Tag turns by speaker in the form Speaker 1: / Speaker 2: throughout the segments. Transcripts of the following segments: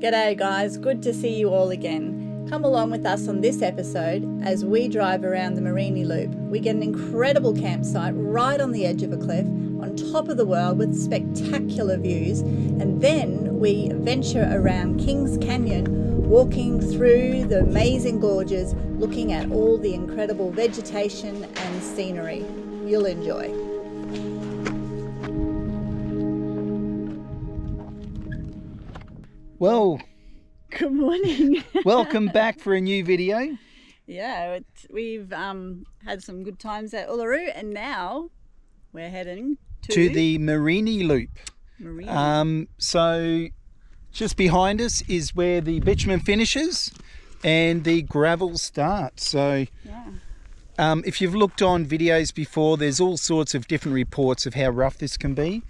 Speaker 1: G'day guys, good to see you all again. Come along with us on this episode as we drive around the Mereenie Loop. We get an incredible campsite right on the edge of a cliff, on top of the world with spectacular views, and then we venture around Kings Canyon, walking through the amazing gorges, looking at all the incredible vegetation and scenery. You'll enjoy.
Speaker 2: Well,
Speaker 1: good morning.
Speaker 2: welcome back for a new video.
Speaker 1: Yeah, we've had some good times at Uluru, and now we're heading
Speaker 2: to the Mereenie Loop. So just behind us is where the bitumen finishes and the gravel starts. So yeah. If you've looked on videos before, there's all sorts of different reports of how rough this can be.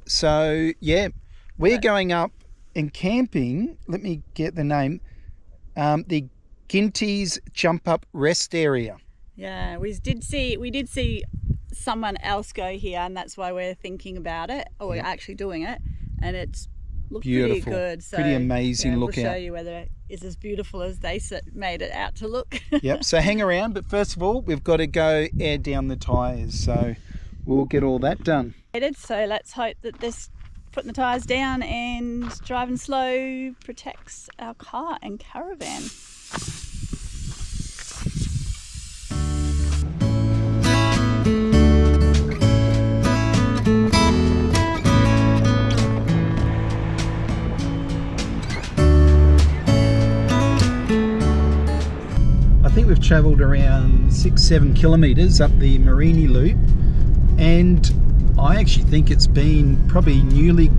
Speaker 2: So yeah, we're going up and camping. Let me get the name. The Ginties Jump Up Rest Area.
Speaker 1: Yeah, we did see someone else go here, and that's why we're thinking about it, or we're actually doing it, and it's looked
Speaker 2: beautiful,
Speaker 1: pretty good. So
Speaker 2: pretty amazing lookout.
Speaker 1: We'll show you whether it is as beautiful as they made it out to look.
Speaker 2: Yep. So hang around, but first of all, we've got to go air down the tyres. So we'll get all that done.
Speaker 1: So let's hope that this putting the tyres down and driving slow protects our car and caravan.
Speaker 2: I think we've travelled around 6-7 kilometres up the Mereenie Loop, and I actually think it's been probably newly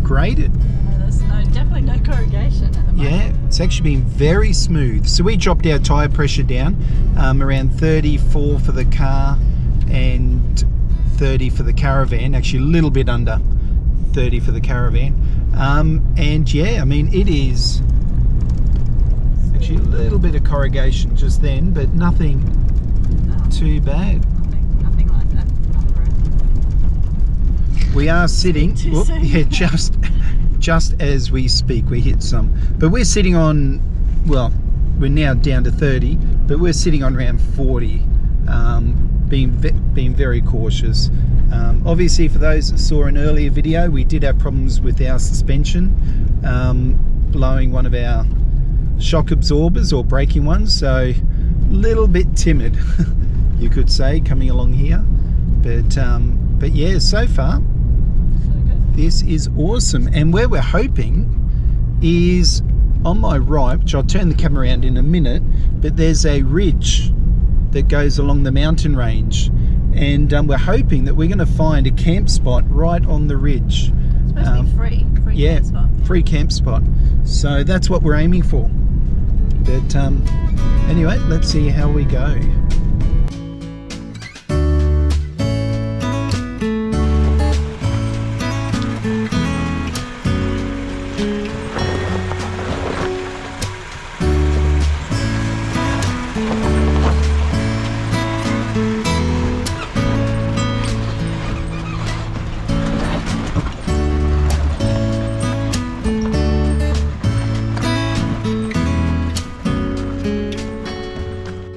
Speaker 2: graded.
Speaker 1: There's definitely no corrugation at the moment.
Speaker 2: Yeah, it's actually been very smooth. So we dropped our tyre pressure down around 34 for the car and 30 for the caravan, actually a little bit under 30 for the caravan. And yeah, I mean, it is actually a little bit of corrugation just then, but nothing too bad.
Speaker 1: Nothing like that on the road.
Speaker 2: We are sitting, yeah, just as we speak, we hit some. But we're sitting on, well, we're now down to 30, but we're sitting on around 40, being very cautious. Obviously, for those that saw an earlier video, we did have problems with our suspension, blowing one of our shock absorbers or breaking one, so a little bit timid, you could say, coming along here. But yeah, so far, this is awesome. And where we're hoping is on my right, which I'll turn the camera around in a minute, but there's a ridge that goes along the mountain range, and we're hoping that we're going to find a camp spot right on the ridge.
Speaker 1: It's supposed to be free camp spot.
Speaker 2: Free camp spot. So that's what we're aiming for. But anyway, let's see how we go.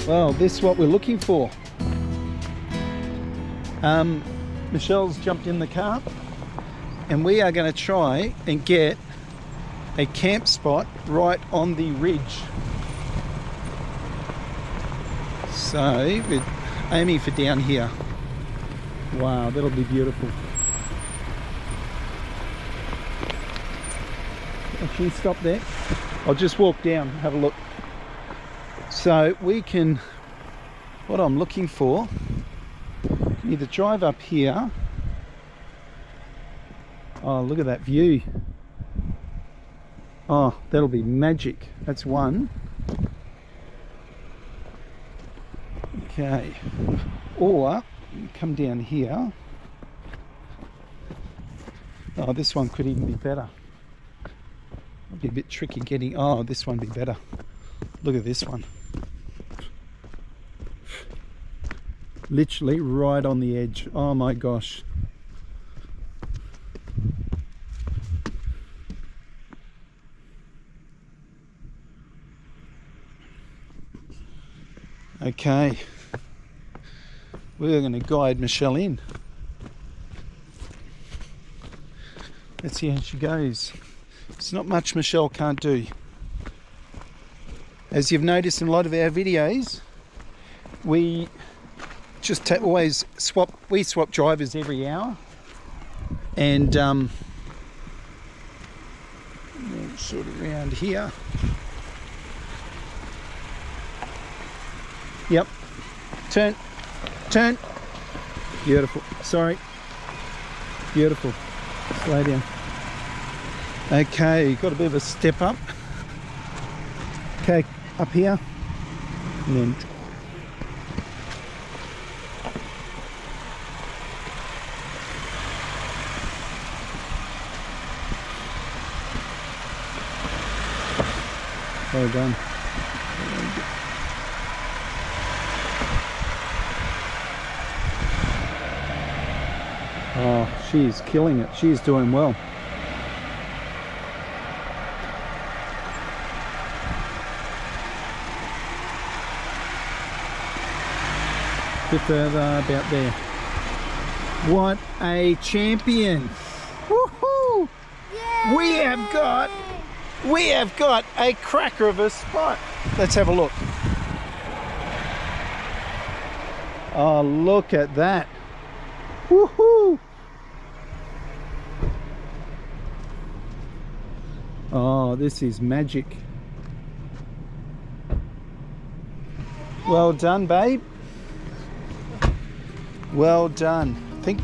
Speaker 2: Well, this is what we're looking for. Michelle's jumped in the car, and we are going to try and get a camp spot right on the ridge. So we're aiming for down here. Wow, that'll be beautiful. Actually, stop there. I'll just walk down, have a look. So we can, what I'm looking for, can either drive up here. Oh, look at that view. Oh, that'll be magic. That's one. Okay. Or come down here. Oh, this one could even be better. It'll be a bit tricky getting, oh, this one would be better. Look at this one. Literally right on the edge. Oh my gosh. Okay, we're going to guide Michelle in. Let's see how she goes. It's not much Michelle can't do. As you've noticed in a lot of our videos, we just always swap drivers every hour, and sort of around here. Yep. Turn. Beautiful. Sorry. Beautiful. Slow down. Okay, got a bit of a step up. Okay, up here. And then well done. Oh, she's killing it. She's doing well. A bit further, about there. What a champion! Woohoo!
Speaker 3: Yay!
Speaker 2: We have got a cracker of a spot. Let's have a look. Oh, look at that. Woohoo! Oh, this is magic. Well done, babe. Well done. I think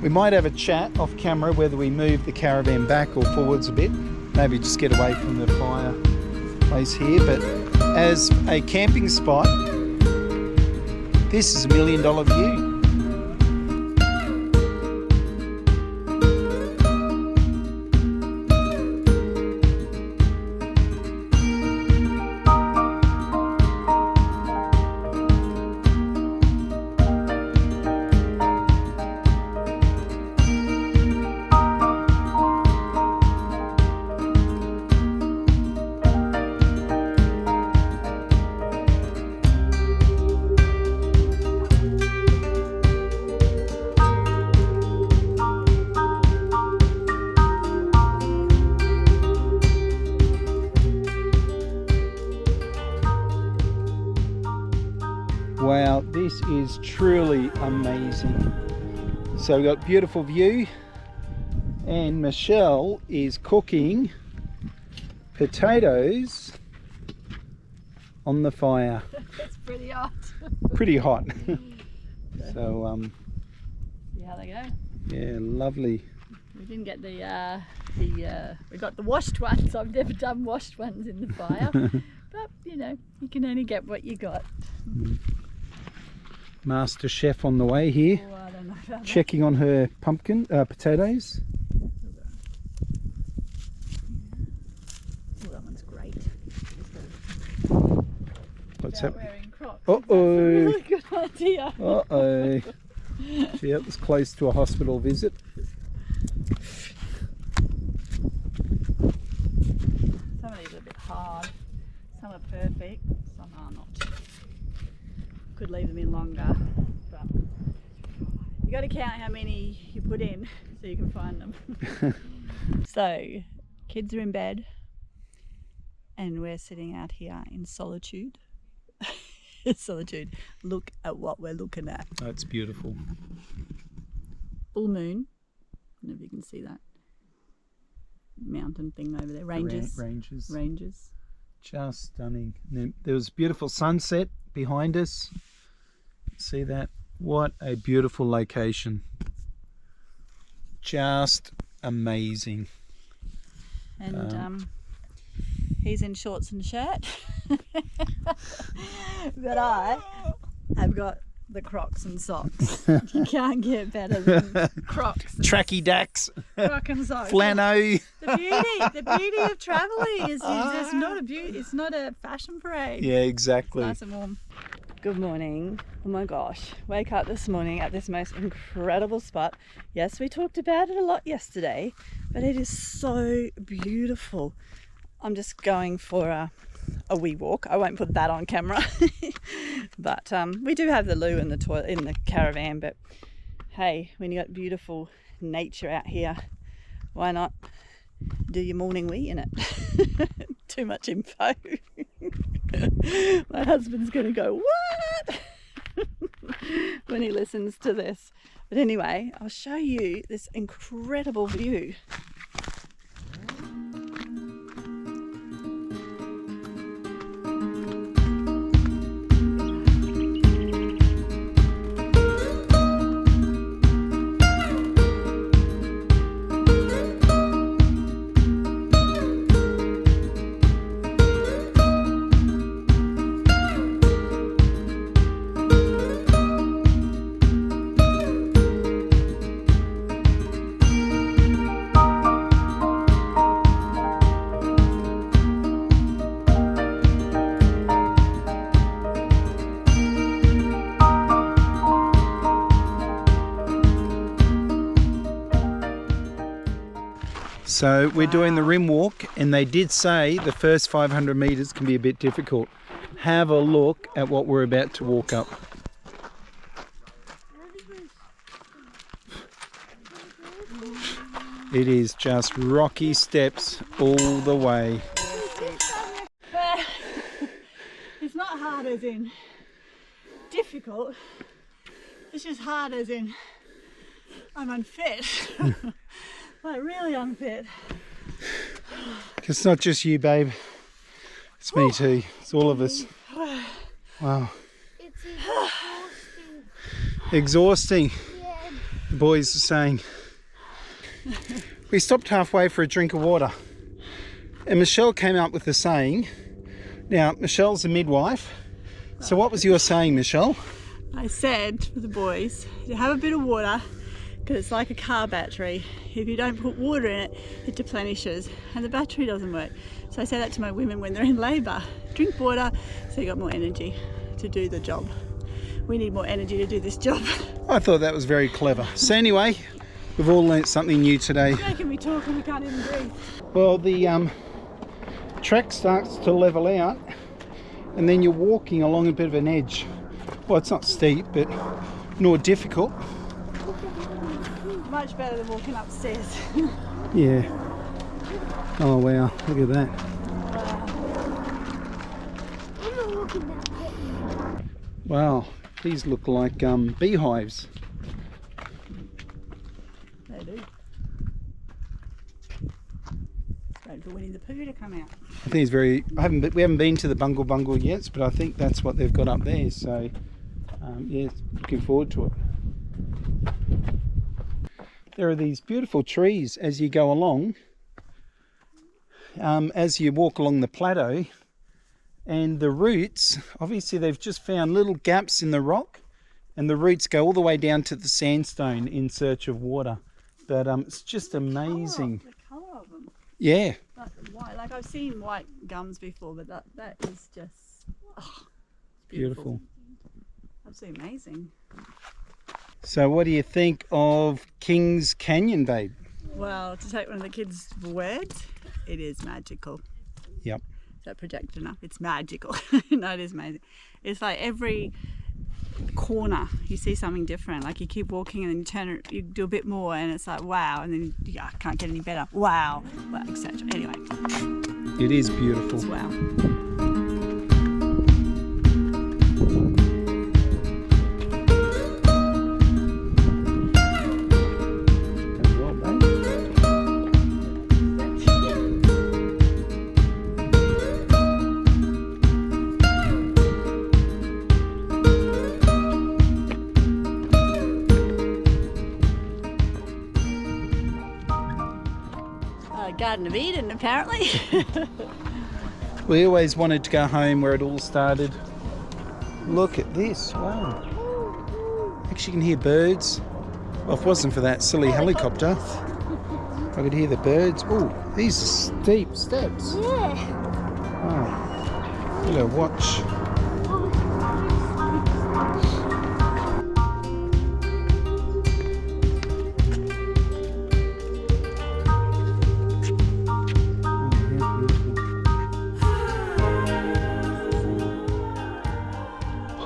Speaker 2: we might have a chat off camera whether we move the caravan back or forwards a bit. Maybe just get away from the fireplace here. But as a camping spot, this is $1 million view. Wow, this is truly amazing. So we've got beautiful view, and Michelle is cooking potatoes on the fire.
Speaker 3: It's pretty hot.
Speaker 2: Pretty hot. So
Speaker 3: See how they go.
Speaker 2: yeah, lovely.
Speaker 3: We didn't get we got the washed ones. I've never done washed ones in the fire. But you know, you can only get what you got.
Speaker 2: Master chef on the way here,
Speaker 3: Oh, I don't know about
Speaker 2: checking on her potatoes.
Speaker 3: that. Oh, that one's great.
Speaker 2: What's
Speaker 3: Without
Speaker 2: happening?
Speaker 3: wearing Crocs.
Speaker 2: Uh-oh.
Speaker 3: That's a really good idea.
Speaker 2: Uh-oh. Gee, that was close to a hospital visit.
Speaker 3: Some of these are a bit hard. Some are perfect. Some are not. Could leave them in longer, but you got to count how many you put in so you can find them. So, kids are in bed, and we're sitting out here in solitude. Solitude. Look at what we're looking at.
Speaker 2: Oh, it's beautiful.
Speaker 3: Full moon. I don't know if you can see that mountain thing over there. Ranges.
Speaker 2: Ranges. Just stunning. And then there was a beautiful sunset behind us. See that? What a beautiful location. Just amazing.
Speaker 3: And he's in shorts and shirt. But I have got the Crocs and socks. You can't get better than Crocs.
Speaker 2: Tracky dacks.
Speaker 3: Croc and socks.
Speaker 2: Flano.
Speaker 3: The beauty of travelling is it's not a beauty. It's not a fashion parade.
Speaker 2: Yeah, exactly.
Speaker 3: Nice and warm. Good morning. Oh my gosh. Wake up this morning at this most incredible spot. Yes, we talked about it a lot yesterday, but it is so beautiful. I'm just going for a a wee walk. I won't put that on camera. But we do have the loo and the toilet in the caravan, but hey, when you got beautiful nature out here, why not do your morning wee in it? Too much info. My husband's gonna go, what? When he listens to this. But anyway, I'll show you this incredible view.
Speaker 2: So we're doing the rim walk, and they did say the first 500 meters can be a bit difficult. Have a look at what we're about to walk up. It is just rocky steps all the way.
Speaker 3: It's not hard as in difficult, it's just hard as in I'm unfit. Like really unfit.
Speaker 2: It's not just you, babe. It's me too. It's all of us. Wow.
Speaker 4: It's exhausting.
Speaker 2: Exhausting,
Speaker 4: Yeah.
Speaker 2: the boys are saying. We stopped halfway for a drink of water, and Michelle came up with the saying. Now, Michelle's a midwife. So what was your saying, Michelle?
Speaker 3: I said for the boys to have a bit of water, because it's like a car battery. If you don't put water in it, it deplenishes and the battery doesn't work. So I say that to my women when they're in labour. Drink water so you got more energy to do the job. We need more energy to do this job.
Speaker 2: I thought that was very clever. So anyway, we've all learnt something new today.
Speaker 3: You're making me talk and we can't even breathe.
Speaker 2: Well, the track starts to level out, and then you're walking along a bit of an edge. Well, it's not steep, but nor difficult.
Speaker 3: Much better than walking upstairs.
Speaker 2: Yeah. Oh wow, look at that.
Speaker 4: I'm not looking that way.
Speaker 2: Wow, these look like beehives.
Speaker 3: They do. Waiting for Winnie the Pooh to come out.
Speaker 2: I think it's very. We haven't been to the Bungle Bungle yet, but I think that's what they've got up there. So, yeah, looking forward to it. There are these beautiful trees as you go along, as you walk along the plateau, and the roots, obviously they've just found little gaps in the rock, and the roots go all the way down to the sandstone in search of water. But it's just amazing.
Speaker 3: The colour of them.
Speaker 2: Yeah.
Speaker 3: Like I've seen white gums before, but that is just
Speaker 2: Beautiful.
Speaker 3: Absolutely amazing.
Speaker 2: So what do you think of Kings Canyon, babe?
Speaker 3: Well, to take one of the kids' words, it is magical.
Speaker 2: Yep.
Speaker 3: Is that projected enough? It's magical. No, it is amazing. It's like every corner you see something different. Like you keep walking and then you turn, you do a bit more and it's like wow, and then I can't get any better. Wow, well, etc. Anyway,
Speaker 2: It is beautiful.
Speaker 3: it's wow. Garden of Eden, apparently.
Speaker 2: We always wanted to go home where it all started. Look at this, wow. Actually you can hear birds. Well, if it wasn't for that silly helicopter, I could hear the birds. Oh, these are steep steps.
Speaker 4: Yeah.
Speaker 2: Oh, you gotta watch.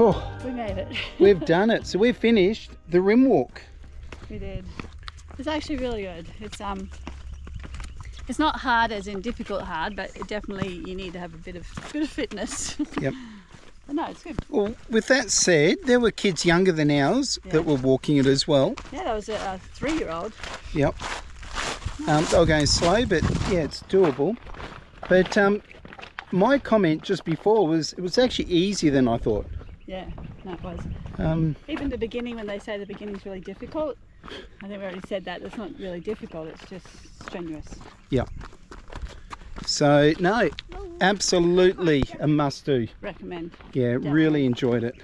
Speaker 2: Oh,
Speaker 3: We made it.
Speaker 2: we've done it. So we've finished the rim walk.
Speaker 3: We did. It's actually really good. It's not hard as in difficult hard, but it definitely you need to have a bit of fitness.
Speaker 2: Yep.
Speaker 3: But no, it's good.
Speaker 2: Well, with that said, there were kids younger than ours
Speaker 3: Yeah.
Speaker 2: that were walking it as well.
Speaker 3: Yeah, that was a 3-year-old.
Speaker 2: Yep. They were going slow, but yeah, it's doable. But my comment just before was it was actually easier than I thought.
Speaker 3: Yeah, no, it was.
Speaker 2: Um,
Speaker 3: Even the beginning, when they say the beginning's really difficult, I think we already said that. It's not really difficult, it's just strenuous.
Speaker 2: yeah. So, no, absolutely a must do.
Speaker 3: Recommend.
Speaker 2: Yeah,
Speaker 3: Definitely.
Speaker 2: really enjoyed it.